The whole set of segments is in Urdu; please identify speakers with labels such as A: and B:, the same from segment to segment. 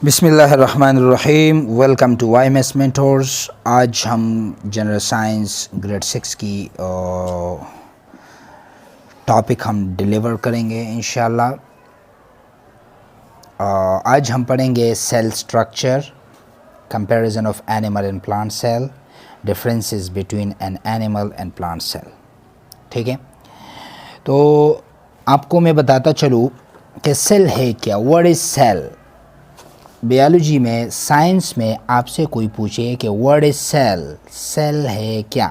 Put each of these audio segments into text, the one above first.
A: بسم اللہ الرحمن الرحیم، welcome to Y S Mentors. آج ہم جنرل سائنس گریڈ 6 کی ٹاپک ہم ڈیلیور کریں گے انشاءاللہ۔ آج ہم پڑھیں گے cell structure, comparison of animal and plant cell, differences between an animal and plant cell. ٹھیک ہے، تو آپ کو میں بتاتا چلوں کہ سیل ہے کیا، واٹ از سیل۔ بیالوجی میں، سائنس میں آپ سے کوئی پوچھے کہ واٹ از سیل، سیل ہے کیا،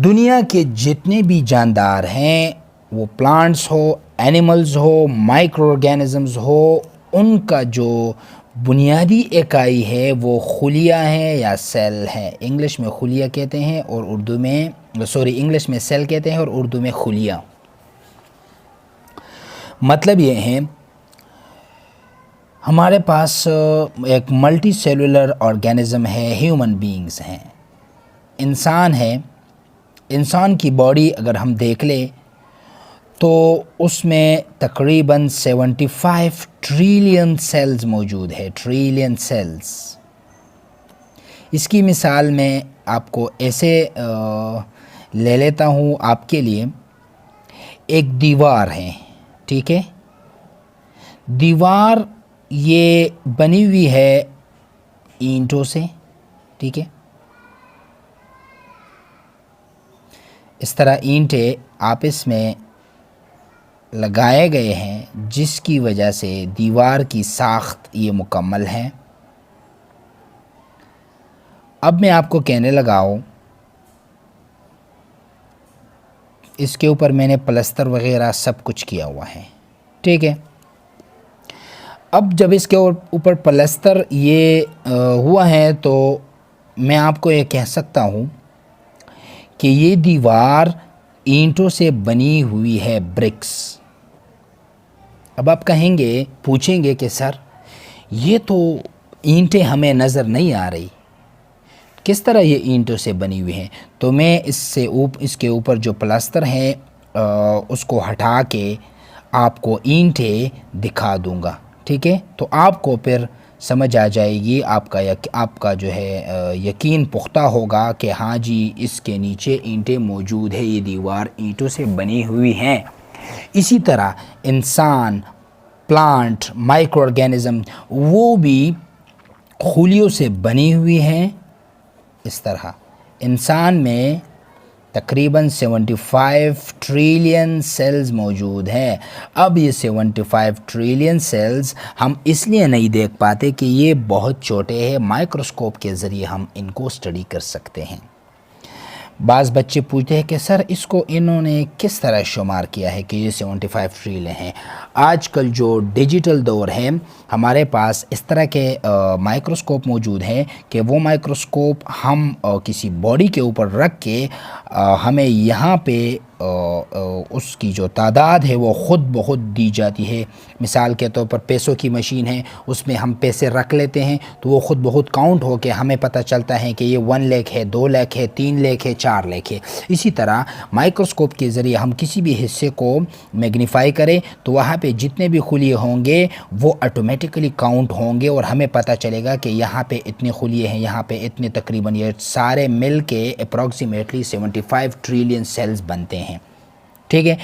A: دنیا کے جتنے بھی جاندار ہیں، وہ پلانٹس ہو، اینیملز ہو، مائکرو آرگینزمز ہو، ان کا جو بنیادی اکائی ہے وہ خلیہ ہے یا سیل ہے۔ انگلش میں خلیہ کہتے ہیں اور انگلش میں سیل کہتے ہیں اور اردو میں خلیہ۔ مطلب یہ ہے ہمارے پاس ایک ملٹی سیلولر آرگینزم ہے، ہیومن بینگز ہیں، انسان ہے۔ انسان کی باڈی اگر ہم دیکھ لیں تو اس میں تقریباً 75 ٹریلین سیلز موجود ہے، ٹریلین سیلز۔ اس کی مثال میں آپ کو ایسے لے لیتا ہوں آپ کے لیے، ایک دیوار ہے، ٹھیک ہے، دیوار یہ بنی ہوئی ہے اینٹوں سے، ٹھیک ہے، اس طرح اینٹیں آپس میں لگائے گئے ہیں جس کی وجہ سے دیوار کی ساخت یہ مکمل ہے۔ اب میں آپ کو کہنے لگا ہوں، اس کے اوپر میں نے پلستر وغیرہ سب کچھ کیا ہوا ہے، ٹھیک ہے۔ اب جب اس کے اوپر پلستر یہ ہوا ہے تو میں آپ کو یہ کہہ سکتا ہوں کہ یہ دیوار اینٹوں سے بنی ہوئی ہے، برکس۔ اب آپ کہیں گے، پوچھیں گے کہ سر یہ تو اینٹیں ہمیں نظر نہیں آ رہی، کس طرح یہ اینٹوں سے بنی ہوئی ہیں؟ تو میں اس کے اوپر جو پلستر ہے اس کو ہٹا کے آپ کو اینٹیں دکھا دوں گا، ٹھیک ہے، تو آپ کو پھر سمجھ آ جائے گی، آپ کا جو ہے یقین پختہ ہوگا کہ ہاں جی اس کے نیچے اینٹیں موجود ہے، یہ دیوار اینٹوں سے بنی ہوئی ہیں۔ اسی طرح انسان، پلانٹ، مائکرو آرگینزم وہ بھی خلیوں سے بنی ہوئی ہیں۔ اس طرح انسان میں تقریباً 75 ٹریلین سیلز موجود ہیں۔ اب یہ 75 ٹریلین سیلز ہم اس لیے نہیں دیکھ پاتے کہ یہ بہت چھوٹے ہیں، مائکروسکوپ کے ذریعے ہم ان کو اسٹڈی کر سکتے ہیں۔ بعض بچے پوچھتے ہیں کہ سر اس کو انہوں نے کس طرح شمار کیا ہے کہ یہ 75 ٹریلین ہیں؟ آج کل جو ڈیجیٹل دور ہے، ہمارے پاس اس طرح کے مائکروسکوپ موجود ہیں کہ وہ مائکروسکوپ ہم کسی باڈی کے اوپر رکھ کے ہمیں یہاں پہ اس کی جو تعداد ہے وہ خود بخود دی جاتی ہے۔ مثال کے طور پر پیسوں کی مشین ہے، اس میں ہم پیسے رکھ لیتے ہیں تو وہ خود بخود کاؤنٹ ہو کے ہمیں پتہ چلتا ہے کہ یہ 1 لاکھ ہے، 2 لاکھ ہے، 3 لاکھ ہے، 4 لاکھ ہے۔ اسی طرح مائکروسکوپ کے ذریعے ہم کسی بھی حصے کو میگنیفائی کریں تو وہاں پہ جتنے بھی خلیے ہوں گے وہ آٹومیٹکلی کاؤنٹ ہوں گے اور ہمیں پتہ چلے گا کہ یہاں پہ اتنے خلیے ہیں، یہاں پہ اتنے، تقریباً یہ سارے مل کے اپروکسیمیٹلی 75 ٹریلین سیلز بنتے ہیں، ٹھیک ہے۔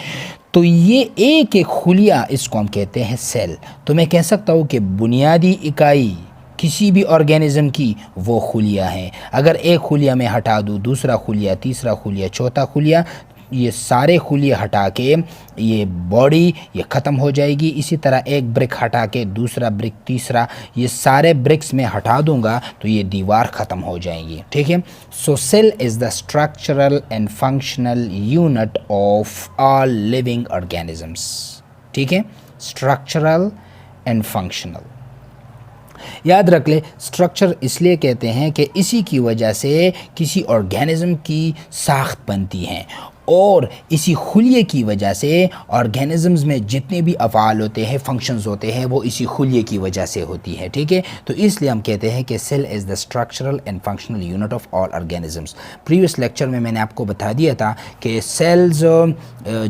A: تو یہ ایک خلیہ، اس کو ہم کہتے ہیں سیل۔ تو میں کہہ سکتا ہوں کہ بنیادی اکائی کسی بھی آرگینزم کی وہ خلیہ ہے۔ اگر ایک خلیہ میں ہٹا دوں، دوسرا خلیہ، تیسرا خلیہ، چوتھا خلیہ، یہ سارے خلیے ہٹا کے یہ باڈی یہ ختم ہو جائے گی۔ اسی طرح ایک برک ہٹا کے دوسرا برک، تیسرا، یہ سارے برکس میں ہٹا دوں گا تو یہ دیوار ختم ہو جائیں گی، ٹھیک ہے۔ So cell is the structural and functional unit of all living organisms, ٹھیک ہے، اسٹرکچرل اینڈ فنکشنل۔ یاد رکھ لے، اسٹرکچر اس لیے کہتے ہیں کہ اسی کی وجہ سے کسی آرگینزم کی ساخت بنتی ہے، اور اسی خلیے کی وجہ سے آرگینزمز میں جتنے بھی افعال ہوتے ہیں، فنکشنز ہوتے ہیں، وہ اسی خلیے کی وجہ سے ہوتی ہے، ٹھیک ہے؟ تو اس لیے ہم کہتے ہیں کہ cell is the structural and functional unit of all organisms. Previous lecture میں نے آپ کو بتا دیا تھا کہ سیلز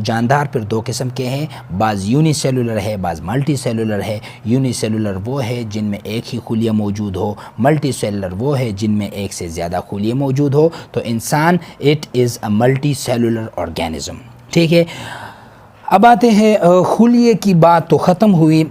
A: جاندار پھر دو قسم کے ہیں، بعض یونی سیلولر ہے، بعض ملٹی سیلولر ہے۔ یونی سیلولر وہ ہے جن میں ایک ہی خلیہ موجود ہو، ملٹی سیلولر وہ ہے جن میں ایک سے زیادہ خلیے موجود ہو۔ تو انسان it is a multi cellular organism, ٹھیک ہے؟ اب آتے ہیں خلیے کی بات تو ختم ہوئی،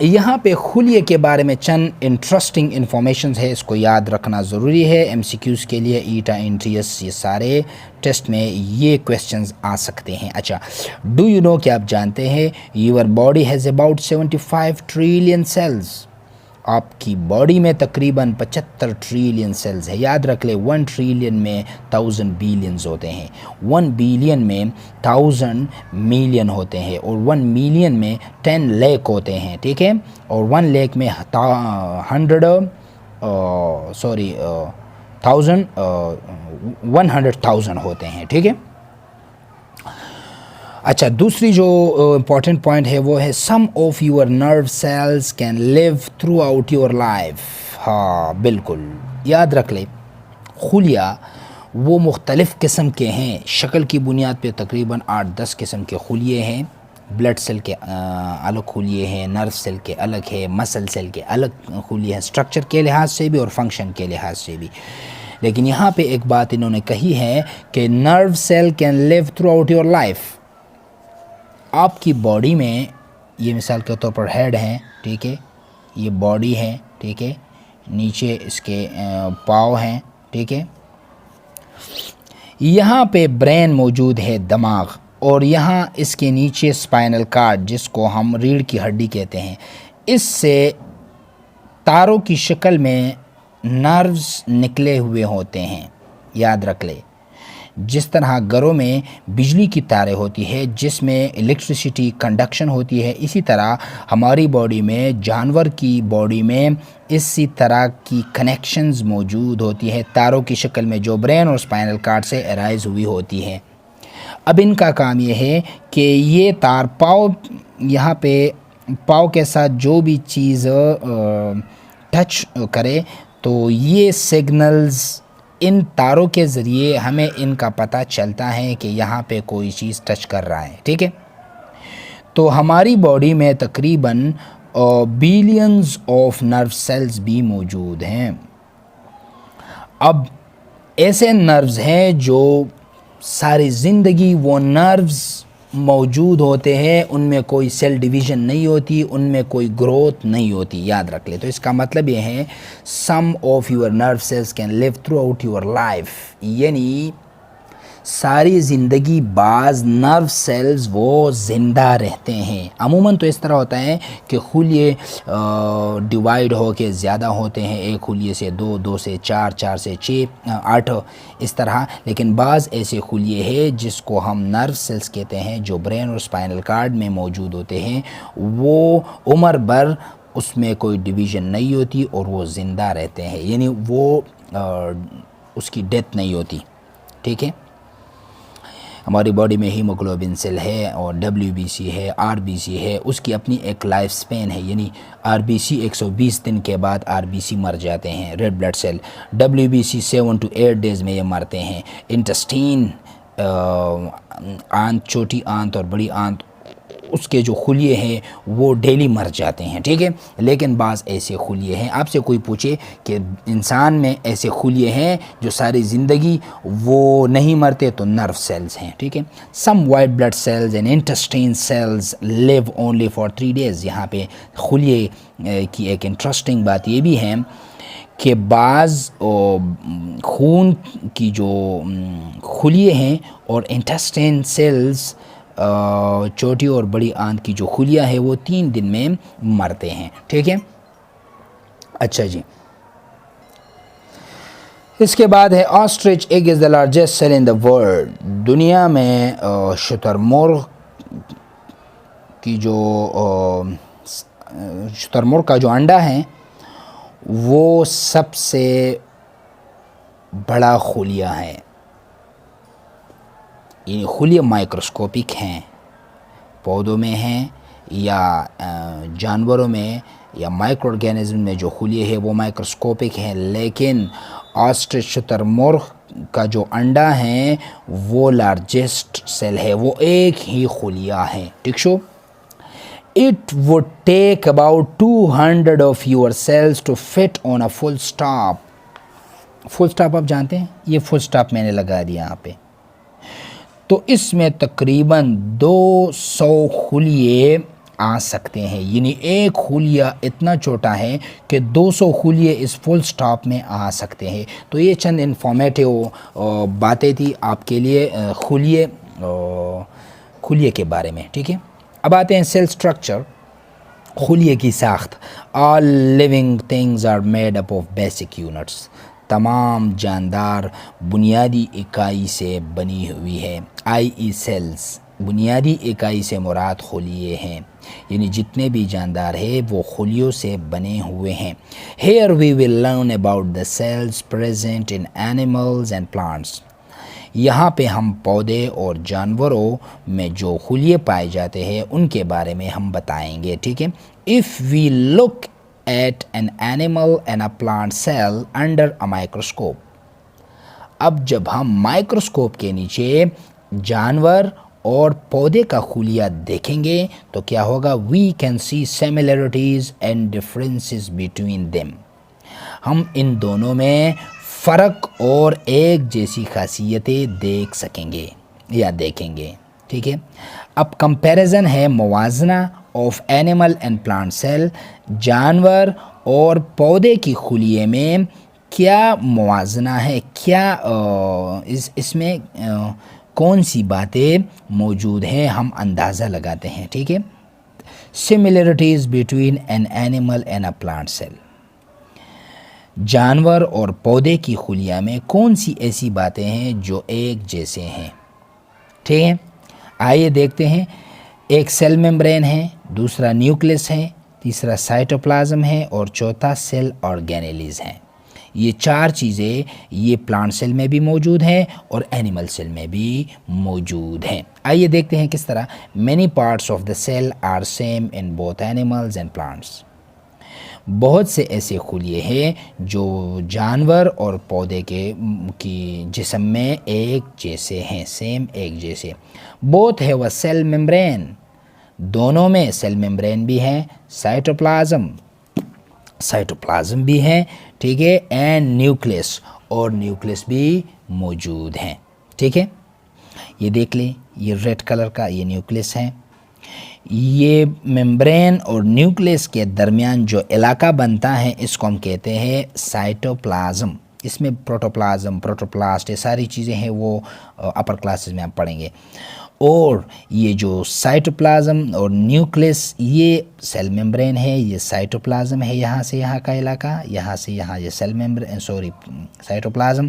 A: یہاں پہ خلیے کے بارے میں چند انٹرسٹنگ انفارمیشنز ہے، اس کو یاد رکھنا ضروری ہے ایم سی کیوز کے لیے، ایٹا انٹریس، یہ سارے ٹیسٹ میں یہ کویسچنز آ سکتے ہیں۔ اچھا، ڈو یو نو کہ آپ جانتے ہیں your body has about 75 trillion cells, آپ کی باڈی میں تقریباً 75 ٹریلین سیلز ہے۔ یاد رکھ لے 1 ٹریلین میں 1000 بلینز ہوتے ہیں، 1 بلین میں 1000 ملین ہوتے ہیں، اور 1 ملین میں 10 لیک ہوتے ہیں، ٹھیک ہے؟ اور 1 لیک میں 100,000 ہوتے ہیں، ٹھیک ہے؟ اچھا، دوسری جو امپورٹنٹ پوائنٹ ہے وہ ہے some of your nerve cells can live throughout your life. ہاں بالکل، یاد رکھ لے خلیہ وہ مختلف قسم کے ہیں، شکل کی بنیاد پہ تقریباً 8-10 قسم کے خلیے ہیں۔ بلڈ سیل کے الگ خلیے ہیں، نرو سیل کے الگ ہے، مسل سیل کے الگ خلیے ہیں، اسٹرکچر کے لحاظ سے بھی اور فنکشن کے لحاظ سے بھی۔ لیکن یہاں پہ ایک بات انہوں نے کہی ہے کہ nerve cell can live throughout your life. آپ کی باڈی میں یہ مثال کے طور پر ہیڈ ہیں، ٹھیک ہے؟ یہ باڈی ہے، ٹھیک ہے؟ نیچے اس کے پاؤں ہیں، ٹھیک ہے؟ یہاں پہ برین موجود ہے، دماغ، اور یہاں اس کے نیچے اسپائنل کارڈ جس کو ہم ریڑھ کی ہڈی کہتے ہیں، اس سے تاروں کی شکل میں نروز نکلے ہوئے ہوتے ہیں۔ یاد رکھ لے جس طرح گھروں میں بجلی کی تاریں ہوتی ہے جس میں الیکٹریسٹی کنڈکشن ہوتی ہے، اسی طرح ہماری باڈی میں، جانور کی باڈی میں اسی طرح کی کنیکشنز موجود ہوتی ہے تاروں کی شکل میں، جو برین اور اسپائنل کارڈ سے ارائز ہوئی ہوتی ہے۔ اب ان کا کام یہ ہے کہ یہ تار یہاں پہ پاؤں کے ساتھ جو بھی چیز ٹچ کرے تو یہ سگنلز ان تاروں کے ذریعے ہمیں ان کا پتہ چلتا ہے کہ یہاں پہ کوئی چیز ٹچ کر رہا ہے، ٹھیک ہے؟ تو ہماری باڈی میں تقریباً بلینز آف نرو سیلز بھی موجود ہیں۔ اب ایسے نروز ہیں جو ساری زندگی وہ نروز موجود ہوتے ہیں، ان میں کوئی سیل ڈویژن نہیں ہوتی، ان میں کوئی گروتھ نہیں ہوتی، یاد رکھ لے۔ تو اس کا مطلب یہ ہے some of your nerve cells can live throughout your life, یعنی ساری زندگی بعض نرو سیلز وہ زندہ رہتے ہیں۔ عموماً تو اس طرح ہوتا ہے کہ خلیے ڈیوائیڈ ہو کے زیادہ ہوتے ہیں، ایک خلیے سے 2، 2 سے 4، 4 سے 6، 8 اس طرح، لیکن بعض ایسے خلیے ہیں جس کو ہم نرو سیلز کہتے ہیں جو برین اور اسپائنل کارڈ میں موجود ہوتے ہیں، وہ عمر بھر اس میں کوئی ڈویژن نہیں ہوتی اور وہ زندہ رہتے ہیں، یعنی وہ اس کی ڈیتھ نہیں ہوتی، ٹھیک ہے؟ ہماری باڈی میں ہیموگلوبن سیل ہے اور ڈبلیو بی سی ہے، آر بی سی ہے، اس کی اپنی ایک لائف سپین ہے، یعنی آر بی سی 120 دن کے بعد آر بی سی مر جاتے ہیں، red blood cell, W B C 7 to 8 days میں یہ مرتے ہیں۔ انٹسٹین، آنت، چھوٹی آنت اور بڑی آنت، اس کے جو خلیے ہیں وہ ڈیلی مر جاتے ہیں، ٹھیک ہے؟ لیکن بعض ایسے خلیے ہیں، آپ سے کوئی پوچھے کہ انسان میں ایسے خلیے ہیں جو ساری زندگی وہ نہیں مرتے، تو نرو سیلز ہیں، ٹھیک ہے؟ Some white blood cells and intestine cells live only for 3 days۔ یہاں پہ خلیے کی ایک انٹرسٹنگ بات یہ بھی ہے کہ بعض خون کی جو خلیے ہیں اور انٹسٹین سیلز، چھوٹی اور بڑی آنت کی جو خلیہ ہے وہ 3 دن میں مرتے ہیں، ٹھیک ہے؟ اچھا جی، اس کے بعد ہے ostrich egg is the largest cell in the world. دنیا میں شتر مرغ کی جو شتر مرغ کا جو انڈا ہے وہ سب سے بڑا خلیہ ہے، یعنی خلیے مائکروسکوپک ہیں، پودوں میں ہیں یا جانوروں میں یا مائکرو آرگینزم میں جو خلیے ہیں وہ مائکروسکوپک ہیں، لیکن آسٹرچ شتر مرغ کا جو انڈا ہے وہ لارجسٹ سیل ہے، وہ ایک ہی خلیہ ہے. ٹھیک شو. It would take about 200 of your cells to fit on a full stop. Full stop آپ جانتے ہیں، یہ فل سٹاپ میں نے لگا دیا یہاں پہ. تو اس میں تقریباً 200 خلیے آ سکتے ہیں، یعنی ایک خلیہ اتنا چھوٹا ہے کہ 200 خلیے اس فل سٹاپ میں آ سکتے ہیں. تو یہ چند انفارمیٹیو باتیں تھی آپ کے لیے خلیے کے بارے میں. ٹھیک ہے. اب آتے ہیں سیل سٹرکچر، خلیے کی ساخت. All living things are made up of basic units. تمام جاندار بنیادی اکائی سے بنی ہوئی ہے. سیلز بنیادی اکائی سے مراد خلیے ہیں، یعنی جتنے بھی جاندار ہیں وہ خلیوں سے بنے ہوئے ہیں. Here we will learn about the cells present in animals and plants. یہاں پہ ہم پودے اور جانوروں میں جو خلیے پائے جاتے ہیں ان کے بارے میں ہم بتائیں گے. ٹھیک ہے. If we look at an animal and a plant cell under a microscope. اب جب ہم مائکروسکوپ کے نیچے جانور اور پودے کا خلیہ دیکھیں گے تو کیا ہوگا؟ We can see similarities and differences between them. ہم ان دونوں میں فرق اور ایک جیسی خاصیتیں دیکھ سکیں گے یا دیکھیں گے. ٹھیک ہے. اب کمپیریزن ہے موازنہ of animal and plant cell. جانور اور پودے کی خلیے میں کیا موازنہ ہے، کیا اس میں کون سی باتیں موجود ہیں، ہم اندازہ لگاتے ہیں. ٹھیک ہے. Similarities between an animal and a plant cell. جانور اور پودے کی خلیہ میں کون سی ایسی باتیں ہیں جو ایک جیسے ہیں. ٹھیک ہے. آئیے دیکھتے ہیں. ایک سیل ممبرین ہے، دوسرا نیوکلس ہے، تیسرا سائٹوپلازم ہے اور چوتھا سیل آرگینیلیز ہیں. یہ چار چیزیں یہ پلانٹ سیل میں بھی موجود ہیں اور اینیمل سیل میں بھی موجود ہیں. آئیے دیکھتے ہیں کس طرح. Many parts of the cell are same in both animals and plants. بہت سے ایسے خلیے ہیں جو جانور اور پودے کی جسم میں ایک جیسے ہیں، سیم ایک جیسے. بوتھ ہے وہ سیل ممبرین، دونوں میں سیل ممبرین بھی ہیں، سائٹوپلازم بھی ہے. ٹھیک ہے. اینڈ نیوکلس، اور نیوکلس بھی موجود ہیں. ٹھیک ہے. یہ دیکھ لیں، یہ ریڈ کلر کا یہ نیوکلس ہے. یہ ممبرین اور نیوکلس کے درمیان جو علاقہ بنتا ہے اس کو ہم کہتے ہیں سائٹوپلازم. اس میں پروٹوپلازم، پروٹوپلاسٹ، یہ ساری چیزیں ہیں وہ اپر کلاسز میں آپ پڑھیں گے. اور یہ جو سائٹوپلازم اور نیوکلس یہ سیل ممبرین ہے، یہ سائٹوپلازم ہے، یہاں سے یہاں کا علاقہ، یہاں سے یہاں یہ سائٹوپلازم،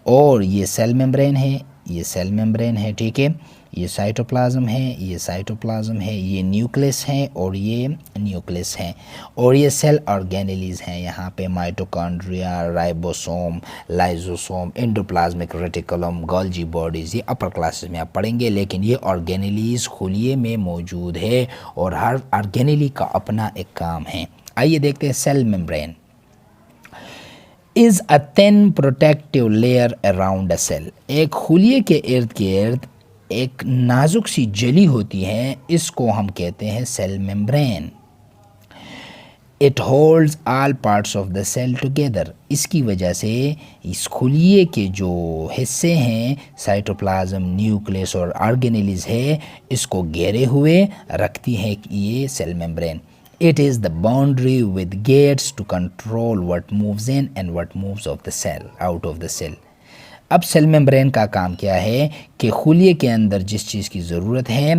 A: اور یہ سیل ممبرین ہے، یہ سیل ممبرین ہے. ٹھیک ہے. یہ سائٹوپلازم ہے، یہ سائٹوپلازم ہے، یہ نیوکلس ہے اور یہ نیوکلس ہے. اور یہ سیل آرگینیلیز ہیں، یہاں پہ مائٹوکانڈریا، رائبوسوم، لائزوسوم، انڈوپلازمک ریٹیکولم، گولجی باڈیز، یہ اپر کلاسز میں آپ پڑھیں گے. لیکن یہ آرگینیلیز خلیے میں موجود ہے اور ہر آرگینیلی کا اپنا ایک کام ہے. آئیے دیکھتے ہیں. Cell membrane is a thin protective layer around a cell. ایک خلیے کے ارد گرد ایک نازک سی جلی ہوتی ہے، اس کو ہم کہتے ہیں cell membrane. It holds all parts of the cell together. اس کی وجہ سے اس خلیے کے جو حصے ہیں، سائٹوپلازم، نیوکلس اور آرگینیلیز ہے، اس کو گھیرے ہوئے رکھتی ہے یہ cell membrane. It is the boundary with gates to control what moves in and what moves out of the cell. اب سیل ممبرین کا کام کیا ہے کہ خلیے کے اندر جس چیز کی ضرورت ہے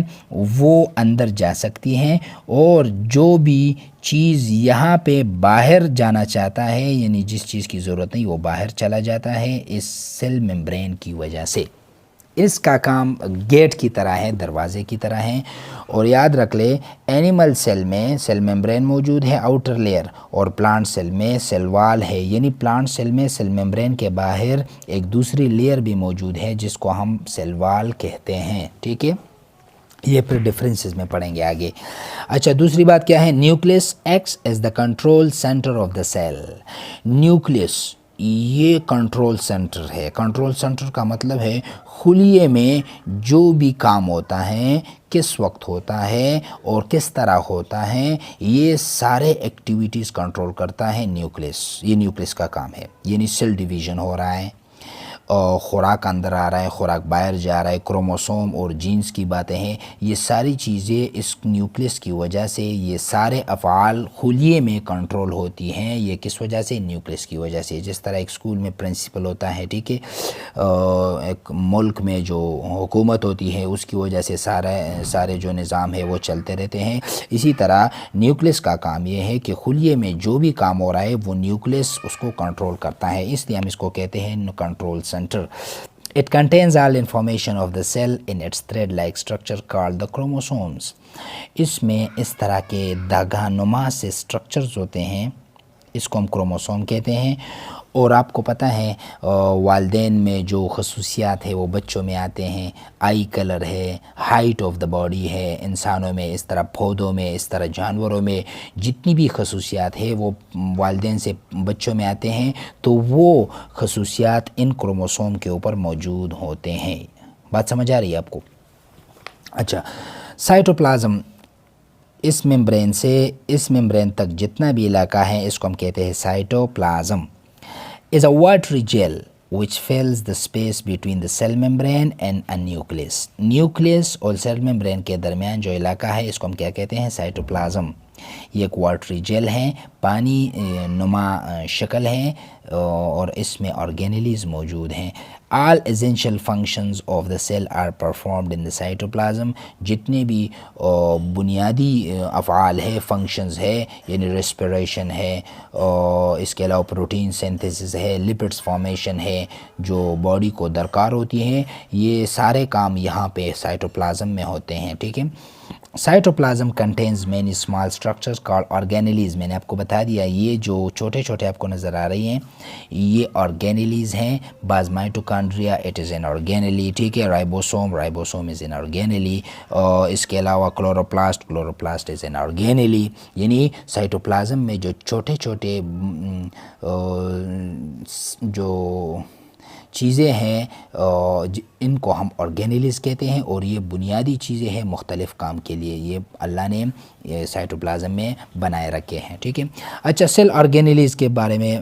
A: وہ اندر جا سکتی ہیں، اور جو بھی چیز یہاں پہ باہر جانا چاہتا ہے، یعنی جس چیز کی ضرورت نہیں وہ باہر چلا جاتا ہے اس سیل ممبرین کی وجہ سے. اس کا کام گیٹ کی طرح ہے، دروازے کی طرح ہے. اور یاد رکھ لے اینیمل سیل میں سیل ممبرین موجود ہے آؤٹر لیئر، اور پلانٹ سیل میں سیل وال ہے. یعنی پلانٹ سیل میں سیل ممبرین کے باہر ایک دوسری لیئر بھی موجود ہے جس کو ہم سیل وال کہتے ہیں. ٹھیک ہے، یہ پھر ڈفرینسز میں پڑھیں گے آگے. اچھا، دوسری بات کیا ہے؟ Nucleus acts as the control centre of the cell. Nucleus یہ کنٹرول سینٹر ہے. کنٹرول سینٹر کا مطلب ہے خلیے میں جو بھی کام ہوتا ہے، کس وقت ہوتا ہے اور کس طرح ہوتا ہے، یہ سارے ایکٹیویٹیز کنٹرول کرتا ہے نیوکلیس. یہ نیوکلیس کا کام ہے. یعنی سیل ڈویژن ہو رہا ہے، خوراک اندر آ رہا ہے، خوراک باہر جا رہا ہے، کروموسوم اور جینز کی باتیں ہیں، یہ ساری چیزیں اس نیوکلیس کی وجہ سے، یہ سارے افعال خلیے میں کنٹرول ہوتی ہیں. یہ کس وجہ سے؟ نیوکلیس کی وجہ سے. جس طرح ایک اسکول میں پرنسپل ہوتا ہے، ٹھیک ہے، ایک ملک میں جو حکومت ہوتی ہے اس کی وجہ سے سارے جو نظام ہے وہ چلتے رہتے ہیں. اسی طرح نیوکلیس کا کام یہ ہے کہ خلیے میں جو بھی کام ہو رہا ہے وہ نیوکلیس اس کو کنٹرول کرتا ہے. اس لیے ہم اس کو کہتے ہیں control centre. It contains all information of the cell in its thread-like structure called the chromosomes. اس میں اس طرح کے دھاگہ نما سے سٹرکچرز ہوتے ہیں، اس کو ہم کروموسوم کہتے ہیں. اور آپ کو پتہ ہے والدین میں جو خصوصیات ہے وہ بچوں میں آتے ہیں. آئی کلر ہے، ہائٹ آف دا باڈی ہے، انسانوں میں اس طرح، پودوں میں اس طرح، جانوروں میں جتنی بھی خصوصیات ہے وہ والدین سے بچوں میں آتے ہیں. تو وہ خصوصیات ان کروموسوم کے اوپر موجود ہوتے ہیں. بات سمجھ آ رہی ہے آپ کو؟ اچھا، سائٹوپلازم اس ممبرین سے اس ممبرین تک جتنا بھی علاقہ ہے اس کو ہم کہتے ہیں cytoplasm. is a watery gel which fills the space between the cell membrane and a nucleus. Nucleus اور سیل ممبرین کے درمیان جو علاقہ ہے اس کو ہم کیا کہتے ہیں؟ سائٹوپلازم. یہ ایک واٹری جیل ہے، پانی نما شکل ہے، اور اس میں آرگینیلیز موجود ہیں. All essential functions of the cell are performed in the cytoplasm. جتنے بھی بنیادی افعال ہے، فنکشنز ہے، یعنی ریسپریشن ہے، اس کے علاوہ پروٹین سینتھیسس ہے، لپڈس فارمیشن ہے جو باڈی کو درکار ہوتی ہیں، یہ سارے کام یہاں پہ سائٹوپلازم میں ہوتے ہیں. ٹھیک ہے. Cytoplasm contains many small structures call organelles. میں نے آپ کو بتا دیا یہ جو چھوٹے چھوٹے آپ کو نظر آ رہی ہیں یہ آرگینیلیز ہیں. بعض مائٹوکانڈریا اٹ از این آرگینیلی. ٹھیک ہے. رائبوسوم از این آرگینیلی. اس کے علاوہ کلوروپلاسٹ از این آرگینیلی. یعنی سائٹوپلازم میں جو چھوٹے چھوٹے جو چیزیں ہیں ان کو ہم آرگینیلیز کہتے ہیں، اور یہ بنیادی چیزیں ہیں مختلف کام کے لیے یہ اللہ نے سائٹوپلازم میں بنائے رکھے ہیں. ٹھیک ہے. اچھا، سیل آرگینیلیز کے بارے میں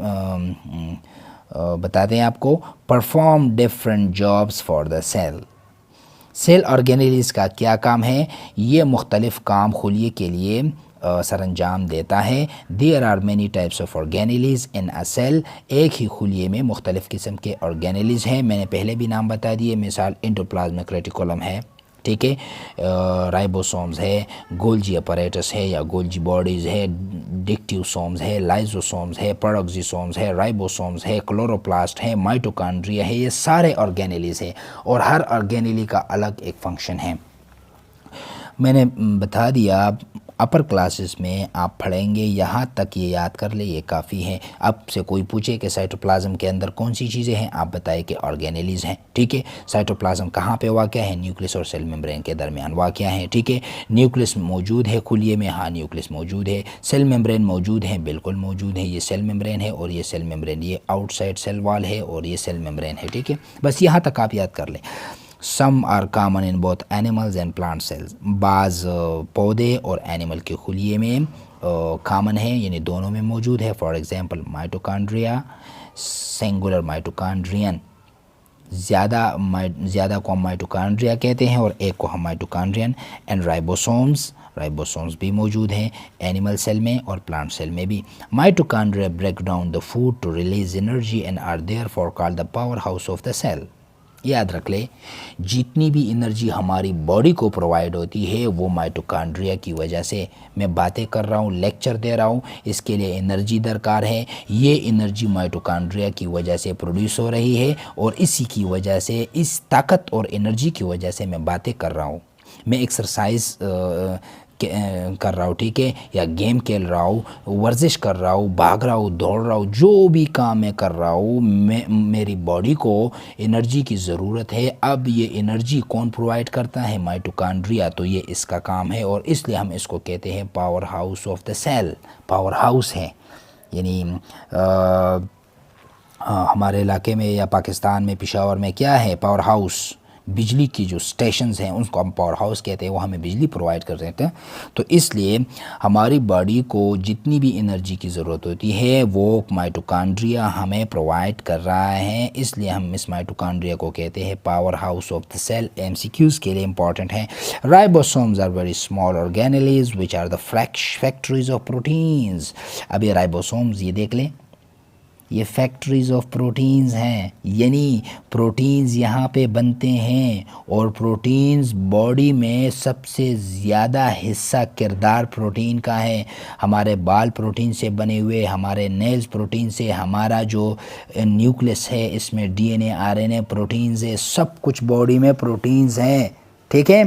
A: بتاتے ہیں آپ کو. Perform different jobs for the cell. Cell organelles کا کیا کام ہے؟ یہ مختلف کام خلیے کے لیے سر انجام دیتا ہے. There are many types of organelles in a cell. ایک ہی خلیے میں مختلف قسم کے آرگینیلیز ہیں. میں نے پہلے بھی نام بتا دیے. مثال انڈوپلازمک ریٹیکولم ہے، ٹھیک ہے، رائبوسومز ہے، گولجی اپریٹس ہے یا گولجی باڈیز ہے، ڈکٹیوسومز ہے، لائزوسومز ہے، پیروکسیسومز ہے، رائبوسومز ہے، کلوروپلاسٹ ہے، مائٹوکانڈریا ہے. یہ سارے آرگینیلیز ہیں اور ہر آرگینیلی کا الگ ایک فنکشن ہے. میں نے بتا دیا اپر کلاسز میں آپ پڑھیں گے، یہاں تک یہ یاد کر لیں، یہ کافی ہے. اب سے کوئی پوچھے کہ سائٹوپلازم کے اندر کون سی چیزیں ہیں، آپ بتائیں کہ آرگینیلیز ہیں. ٹھیک ہے. سائٹوپلازم کہاں پہ واقع ہے؟ نیوکلیس اور سیل ممبرین کے درمیان واقع ہے. ٹھیک ہے. نیوکلیس موجود ہے خلیے میں؟ ہاں نیوکلیس موجود ہے. سیل ممبرین موجود ہیں؟ بالکل موجود ہے. یہ سیل ممبرین ہے اور یہ سیل ممبرین، یہ آؤٹ سائڈ سیل وال ہے اور یہ سیل ممبرین ہے. ٹھیک ہے. بس یہاں تک آپ یاد کر لیں. Some are common in both animals and plant cells. بعض پودے اور اینیمل کے خلیے میں کامن ہے، یعنی دونوں میں موجود ہے. فار ایگزامپل مائٹوکانڈریا، سنگولر مائٹوکانڈرین، زیادہ کو ہم مائٹوکانڈریا کہتے ہیں اور ایک کو ہم مائٹوکانڈرین. اینڈ رائبوسومز بھی موجود ہیں اینیمل سیل میں اور پلانٹ سیل میں بھی. مائٹوکانڈریا break down the food to release energy and are therefore called the power house of the cell. یاد رکھ لے جتنی بھی انرجی ہماری باڈی کو پرووائڈ ہوتی ہے وہ مائٹوکانڈریا کی وجہ سے. میں باتیں کر رہا ہوں، لیکچر دے رہا ہوں، اس کے لیے انرجی درکار ہے. یہ انرجی مائٹوکانڈریا کی وجہ سے پروڈیوس ہو رہی ہے اور اسی کی وجہ سے، اس طاقت اور انرجی کی وجہ سے میں باتیں کر رہا ہوں. میں ایکسرسائز کر رہا ہوں، ٹھیک ہے، یا گیم کھیل رہا ہوں، ورزش کر رہا ہوں، بھاگ رہا ہوں، دوڑ رہا ہوں، جو بھی کام میں کر رہا ہوں، میری باڈی کو انرجی کی ضرورت ہے. اب یہ انرجی کون پرووائڈ کرتا ہے؟ مائٹوکانڈریا. تو یہ اس کا کام ہے اور اس لیے ہم اس کو کہتے ہیں power house of the cell. Power house ہے، یعنی ہمارے علاقے میں یا پاکستان میں پشاور میں کیا ہے؟ Power house. بجلی کی جو سٹیشنز ہیں ان کو ہم پاور ہاؤس کہتے ہیں، وہ ہمیں بجلی پرووائڈ کر دیتے ہیں. تو اس لیے ہماری باڈی کو جتنی بھی انرجی کی ضرورت ہوتی ہے وہ مائٹوکانڈریا ہمیں پرووائڈ کر رہا ہے. اس لیے ہم اس مائٹوکانڈریا کو کہتے ہیں power house of the cell. M C Qs کے لیے امپورٹنٹ ہیں. Ribosomes are very small organelles which are the factories of proteins. اب یہ رائبوسومز، یہ دیکھ لیں، یہ فیکٹریز آف پروٹینز ہیں، یعنی پروٹینز یہاں پہ بنتے ہیں. اور پروٹینز باڈی میں سب سے زیادہ حصہ کردار پروٹین کا ہے. ہمارے بال پروٹین سے بنے ہوئے، ہمارے نیلز پروٹین سے، ہمارا جو نیوکلس ہے اس میں D N A R N A proteins ہے، سب کچھ باڈی میں پروٹینز ہیں، ٹھیک ہے.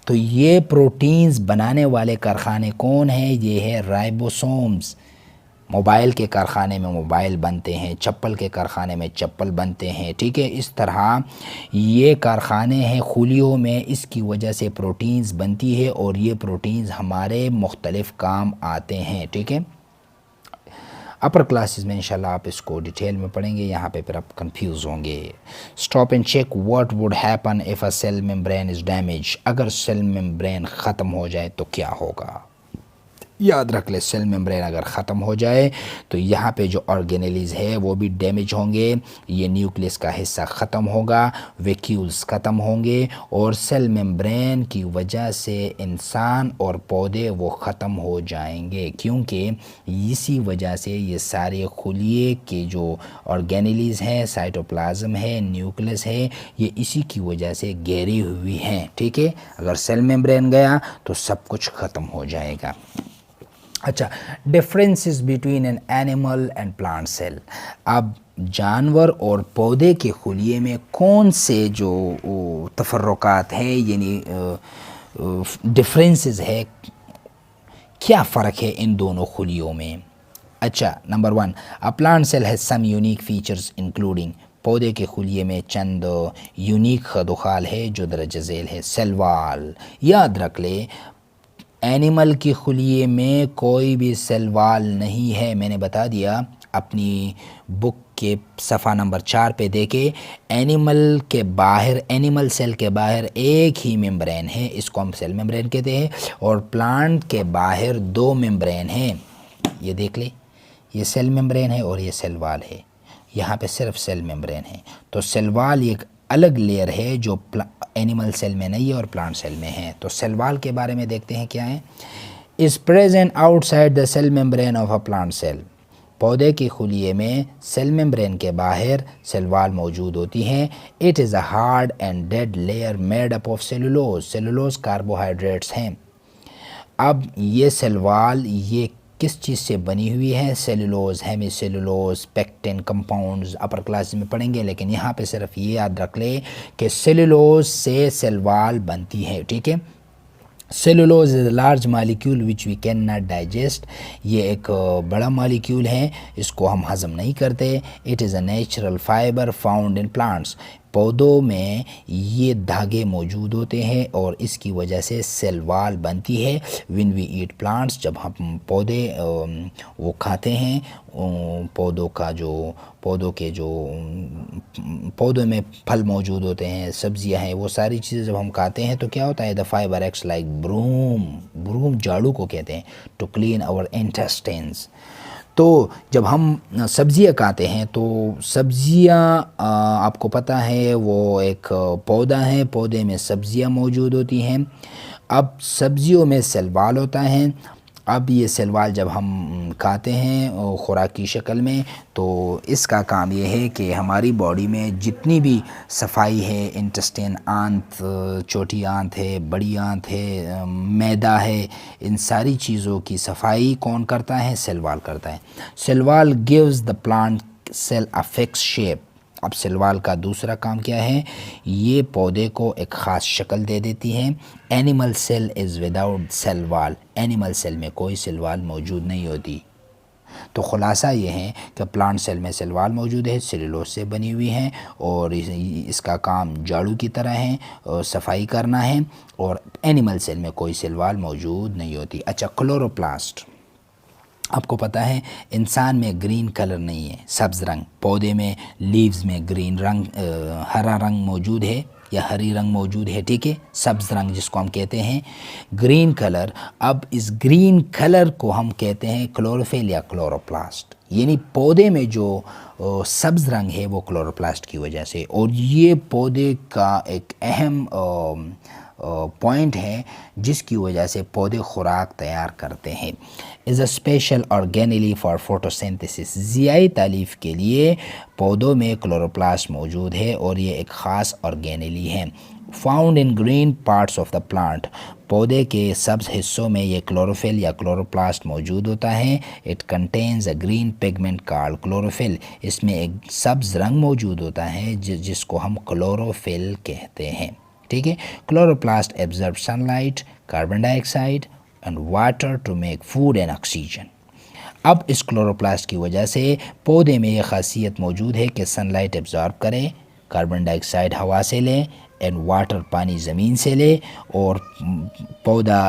A: تو یہ پروٹینز بنانے والے کارخانے کون ہیں؟ یہ ہے رائبوسومز. موبائل کے کارخانے میں موبائل بنتے ہیں، چپل کے کارخانے میں چپل بنتے ہیں، ٹھیک ہے. اس طرح یہ کارخانے ہیں خلیوں میں، اس کی وجہ سے پروٹینز بنتی ہے اور یہ پروٹینز ہمارے مختلف کام آتے ہیں، ٹھیک ہے. اپر کلاسز میں انشاءاللہ آپ اس کو ڈیٹیل میں پڑھیں گے، یہاں پہ پھر آپ کنفیوز ہوں گے. Stop and check what would happen if a cell membrane is damage. اگر سیل ممبرین ختم ہو جائے تو کیا ہوگا؟ یاد رکھ لے، سیل ممبرین اگر ختم ہو جائے تو یہاں پہ جو آرگینیلیز ہے وہ بھی ڈیمیج ہوں گے. یہ نیوکلیس کا حصہ ختم ہوگا، ویکیولز ختم ہوں گے، اور سیل ممبرین کی وجہ سے انسان اور پودے وہ ختم ہو جائیں گے، کیونکہ اسی وجہ سے یہ سارے خلیے کے جو آرگینیلیز ہیں، سائٹوپلازم ہے، نیوکلیس ہے، یہ اسی کی وجہ سے گھیری ہوئی ہیں، ٹھیک ہے. اگر سیل ممبرین گیا تو سب کچھ ختم ہو جائے گا. اچھا، differences between an animal and plant cell. اب جانور اور پودے کے خلیے میں کون سے جو تفرقات ہیں، یعنی ڈفرینسز ہے، کیا فرق ہے ان دونوں خلیوں میں؟ اچھا، number 1، a plant cell has some unique features including. پودے کے خلیے میں چند یونیک خد و خال ہے جو درجہ ذیل ہے. سیل وال. یاد رکھ لے اینیمل کی خلیے میں کوئی بھی سیل وال نہیں ہے. میں نے بتا دیا اپنی بک کے صفحہ نمبر 4 پہ دیکھے، اینیمل کے باہر، اینیمل سیل کے باہر ایک ہی ممبرین ہے، اس کو ہم سیل ممبرین کہتے ہیں، اور پلانٹ کے باہر 2 ممبرین ہیں. یہ دیکھ لے، یہ سیل ممبرین ہے اور یہ سیل وال ہے. یہاں پہ صرف سیل ممبرین ہے. تو سیل وال ایک الگ لیئر ہے جو اینیمل سیل میں نہیں ہے اور پلانٹ سیل میں ہے. تو سیل وال کے بارے میں دیکھتے ہیں کیا ہے. is present outside the cell membrane of a plant cell. پودے کی خلیے میں سیل ممبرین کے باہر سیل وال موجود ہوتی ہیں. it is a hard and dead layer made up of cellulose. cellulose carbohydrates ہیں. اب یہ سیل وال یہ کس چیز سے بنی ہوئی ہے؟ Cellulose, hemicellulose, pectin compounds upper class میں پڑھیں گے، لیکن یہاں پہ صرف یہ یاد رکھ لیں کہ سیلولوز سے سیل وال بنتی ہے، ٹھیک ہے. Cellulose is a large molecule which we can not digest. یہ ایک بڑا مالیکیول ہے، اس کو ہم ہضم نہیں کرتے. It is a natural fibre found in plants. پودوں میں یہ دھاگے موجود ہوتے ہیں اور اس کی وجہ سے سیل وال بنتی ہے. when we eat plants، جب ہم پودے وہ کھاتے ہیں، پودوں میں پھل موجود ہوتے ہیں، سبزیاں ہیں، وہ ساری چیزیں جب ہم کھاتے ہیں تو کیا ہوتا ہے؟ the fiber acts like broom جھاڑو کو کہتے ہیں to clean our intestines. تو جب ہم سبزیاں کھاتے ہیں تو سبزیاں آپ کو پتہ ہے وہ ایک پودا ہے، پودے میں سبزیاں موجود ہوتی ہیں. اب سبزیوں میں سیل وال ہوتا ہے. اب یہ سیل وال جب ہم کھاتے ہیں خوراک کی شکل میں، تو اس کا کام یہ ہے کہ ہماری باڈی میں جتنی بھی صفائی ہے، انٹسٹین آنت، چھوٹی آنت ہے، بڑی آنت ہے، معدہ ہے، ان ساری چیزوں کی صفائی کون کرتا ہے؟ سیل وال کرتا ہے۔ سیل وال gives the plant cell a fixed shape۔ اب سیل وال کا دوسرا کام کیا ہے؟ یہ پودے کو ایک خاص شکل دے دیتی ہے۔ Animal cell is without cell wall, animal cell میں کوئی سیل وال موجود نہیں ہوتی۔ تو خلاصہ یہ ہے کہ پلانٹ سیل میں سیل وال موجود ہے، سیلولوز سے بنی ہوئی ہیں، اور اس کا کام جھاڑو کی طرح ہے، صفائی کرنا ہے، اور اینیمل سیل میں کوئی سیل وال موجود نہیں ہوتی۔ اچھا، کلوروپلاسٹ، آپ کو پتہ ہے انسان میں گرین کلر نہیں ہے، سبز رنگ، پودے میں لیوز میں گرین رنگ، ہرا رنگ موجود ہے یا ہری رنگ موجود ہے، ٹھیک ہے، سبز رنگ جس کو ہم کہتے ہیں گرین کلر۔ اب اس گرین کلر کو ہم کہتے ہیں کلوروفل یا کلوروپلاسٹ، یعنی پودے میں جو سبز رنگ ہے وہ کلوروپلاسٹ کی وجہ سے، اور یہ پودے کا ایک اہم پوائنٹ ہے جس کی وجہ سے پودے خوراک تیار کرتے ہیں۔ از اے اسپیشل آرگینیلی فار فوٹوسینتھسس، ضیائی تالیف کے لیے پودوں میں کلوروپلاسٹ موجود ہے، اور یہ ایک خاص آرگینیلی ہے۔ Found in green parts of the plant, پودے کے سبز حصوں میں یہ کلوروفل یا کلوروپلاسٹ موجود ہوتا ہے۔ It contains a green pigment called chlorophyll, اس میں ایک سبز رنگ موجود ہوتا ہے جس کو ہم کلوروفل کہتے ہیں، ٹھیک ہے۔ Chloroplast ایبزرب sun light, carbon dye oxide and water to make food and oxygen. اب اس کلوروپلاسٹ کی وجہ سے پودے میں یہ خاصیت موجود ہے کہ سن لائٹ ایبزارب کرے، کاربن ڈائی آکسائڈ ہوا سے لے، اینڈ واٹر پانی زمین سے لے، اور پودا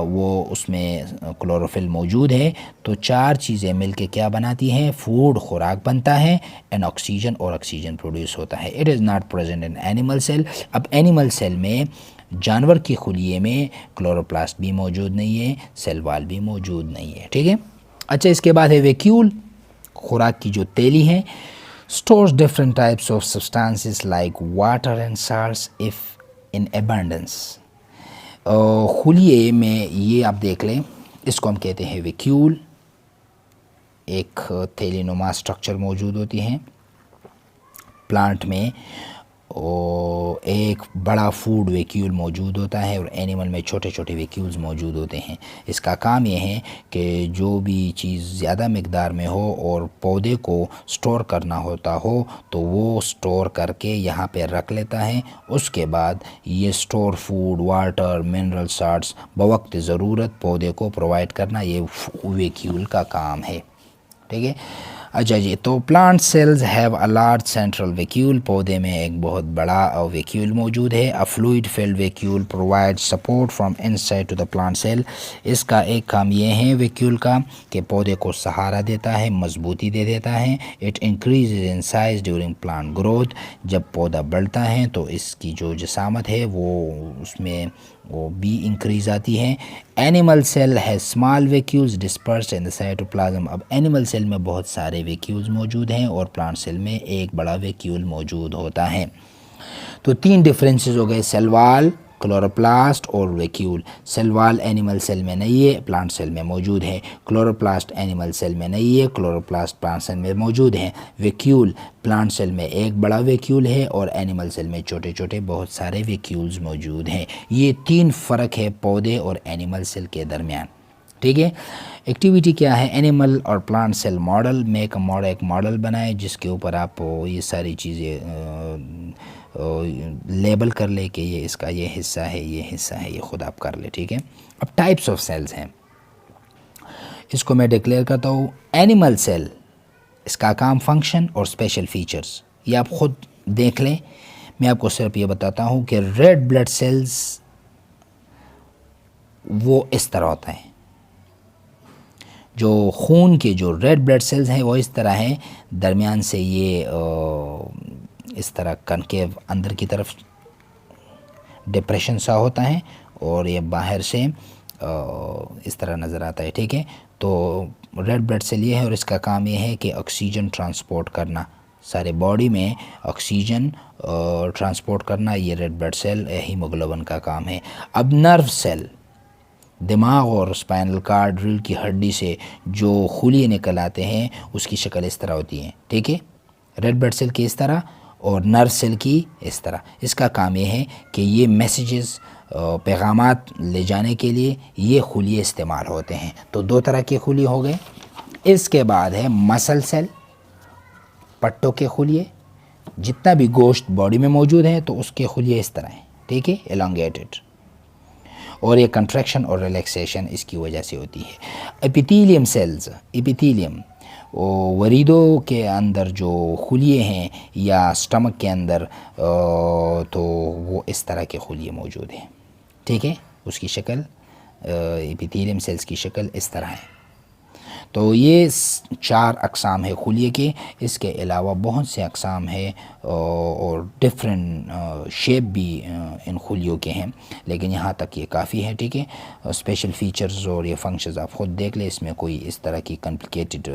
A: وہ اس میں کلوروفل موجود ہے، تو چار چیزیں مل کے کیا بناتی ہیں؟ فوڈ، خوراک بنتا ہے، اینڈ آکسیجن، اور آکسیجن پروڈیوس ہوتا ہے۔ It is not present in animal cell. اب اینیمل سیل میں، جانور کی خلیے میں کلوروپلاسٹ بھی موجود نہیں ہے، سیل وال بھی موجود نہیں ہے، ٹھیک ہے۔ اچھا، اس کے بعد ہے ویکیول، خوراک کی جو تیلی ہیں۔ stores different types of substances like water and salts if in abundance۔ خلیے میں یہ آپ دیکھ لیں، اس کو ہم کہتے ہیں ویکیول، ایک تیلی نما سٹرکچر موجود ہوتی ہیں پلانٹ میں، ایک بڑا فوڈ ویکیول موجود ہوتا ہے، اور اینیمل میں چھوٹے چھوٹے ویکیولز موجود ہوتے ہیں۔ اس کا کام یہ ہے کہ جو بھی چیز زیادہ مقدار میں ہو اور پودے کو سٹور کرنا ہوتا ہو تو وہ سٹور کر کے یہاں پہ رکھ لیتا ہے، اس کے بعد یہ store food, water, mineral Salts بوقت ضرورت پودے کو پرووائڈ کرنا، یہ ویکیول کا کام ہے، ٹھیک ہے۔ اچھا جی، تو plant cells have a large central vacuole, پودے میں ایک بہت بڑا ویکیول موجود ہے۔ A fluid filled vacuole provide support from inside to the plant cell, اس کا ایک کام یہ ہے ویکیول کا کہ پودے کو سہارا دیتا ہے، مضبوطی دے دیتا ہے۔ It increases in size during plant growth, جب پودا بڑھتا ہے تو اس کی جو جسامت ہے وہ اس میں وہ بھی انکریز آتی ہے۔ اینیمل سیل ہے اسمال ویکیولز ڈسپرسڈ ان دا سائٹوپلازم، اب اینیمل سیل میں بہت سارے ویکیولز موجود ہیں اور پلانٹ سیل میں ایک بڑا ویکیول موجود ہوتا ہے۔ تو تین ڈفرینسز ہو گئے، سیل وال، کلوروپلاسٹ اور ویکیول۔ سیل وال اینیمل سیل میں نہیں ہے، پلانٹ سیل میں موجود ہے۔ کلوروپلاسٹ اینیمل سیل میں نہیں ہے، کلوروپلاسٹ پلانٹ سیل میں موجود ہے۔ ویکیول پلانٹ سیل میں ایک بڑا ویکیول ہے اور اینیمل سیل میں چھوٹے چھوٹے بہت سارے ویکیولز موجود ہیں۔ یہ تین فرق ہے پودے اور اینیمل سیل کے درمیان، ٹھیک ہے۔ ایکٹیویٹی کیا ہے؟ اینیمل اور پلانٹ سیل ماڈل، ایک ماڈل بنائے جس کے اوپر آپ یہ ساری چیزیں لیبل کر لے کہ یہ اس کا یہ حصہ ہے، یہ حصہ ہے، یہ خود آپ کر لے، ٹھیک ہے۔ اب ٹائپس آف سیلز ہیں، اس کو میں ڈکلیئر کرتا ہوں۔ اینیمل سیل، اس کا کام، فنکشن اور اسپیشل فیچرز یہ آپ خود دیکھ لیں، میں آپ کو صرف یہ بتاتا ہوں کہ ریڈ بلڈ سیلز وہ اس طرح ہوتا ہے، جو خون کے جو ریڈ بلڈ سیلز ہیں وہ اس طرح ہیں، درمیان سے یہ اس طرح کنکیو اندر کی طرف ڈپریشن سا ہوتا ہے، اور یہ باہر سے اس طرح نظر آتا ہے، ٹھیک ہے۔ تو ریڈ بلڈ سیل یہ ہے، اور اس کا کام یہ ہے کہ آکسیجن ٹرانسپورٹ کرنا، سارے باڈی میں آکسیجن ٹرانسپورٹ کرنا، یہ ریڈ بلڈ سیل ہیموگلوبن کا کام ہے۔ اب نرو سیل، دماغ اور اسپائنل کارڈ ریڑھ کی ہڈی سے جو خلیے نکل آتے ہیں اس کی شکل اس طرح ہوتی ہے، ٹھیک ہے، ریڈ بلڈ سیل کی اس طرح اور نرو سیل کی اس طرح۔ اس کا کام یہ ہے کہ یہ میسیجز پیغامات لے جانے کے لیے یہ خلیے استعمال ہوتے ہیں۔ تو دو طرح کے خلیے ہو گئے۔ اس کے بعد ہے مسل سیل، پٹوں کے خلیے، جتنا بھی گوشت باڈی میں موجود ہے تو اس کے خلیے اس طرح ہیں، ٹھیک ہے، elongated، اور یہ کنٹریکشن اور ریلیکسیشن اس کی وجہ سے ہوتی ہے۔ ایپیتھیلیم سیلز، ایپیتھیلیم وریدوں کے اندر جو خلیے ہیں یا سٹمک کے اندر تو وہ اس طرح کے خلیے موجود ہیں، ٹھیک ہے، اس کی شکل ایپیتھیلیم سیلز کی شکل اس طرح ہے۔ تو یہ 4 اقسام ہے خلیے کے، اس کے علاوہ بہت سے اقسام ہے اور ڈفرینٹ شیپ بھی ان خلیوں کے ہیں، لیکن یہاں تک یہ کافی ہے، ٹھیک ہے۔ اسپیشل فیچرز اور یہ فنکشنز آپ خود دیکھ لیں، اس میں کوئی اس طرح کی کمپلیکیٹڈ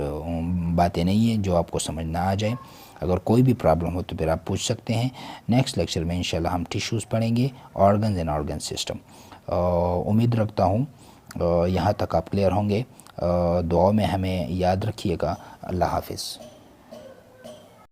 A: باتیں نہیں ہیں جو آپ کو سمجھ نہ آ جائے۔ اگر کوئی بھی پرابلم ہو تو پھر آپ پوچھ سکتے ہیں۔ نیکسٹ لیکچر میں انشاءاللہ ہم ٹیشوز پڑھیں گے، آرگنز اینڈ آرگن سسٹم۔ امید رکھتا ہوں یہاں تک آپ کلیئر ہوں گے۔ دعاؤں میں ہمیں یاد رکھیے گا۔ اللہ حافظ۔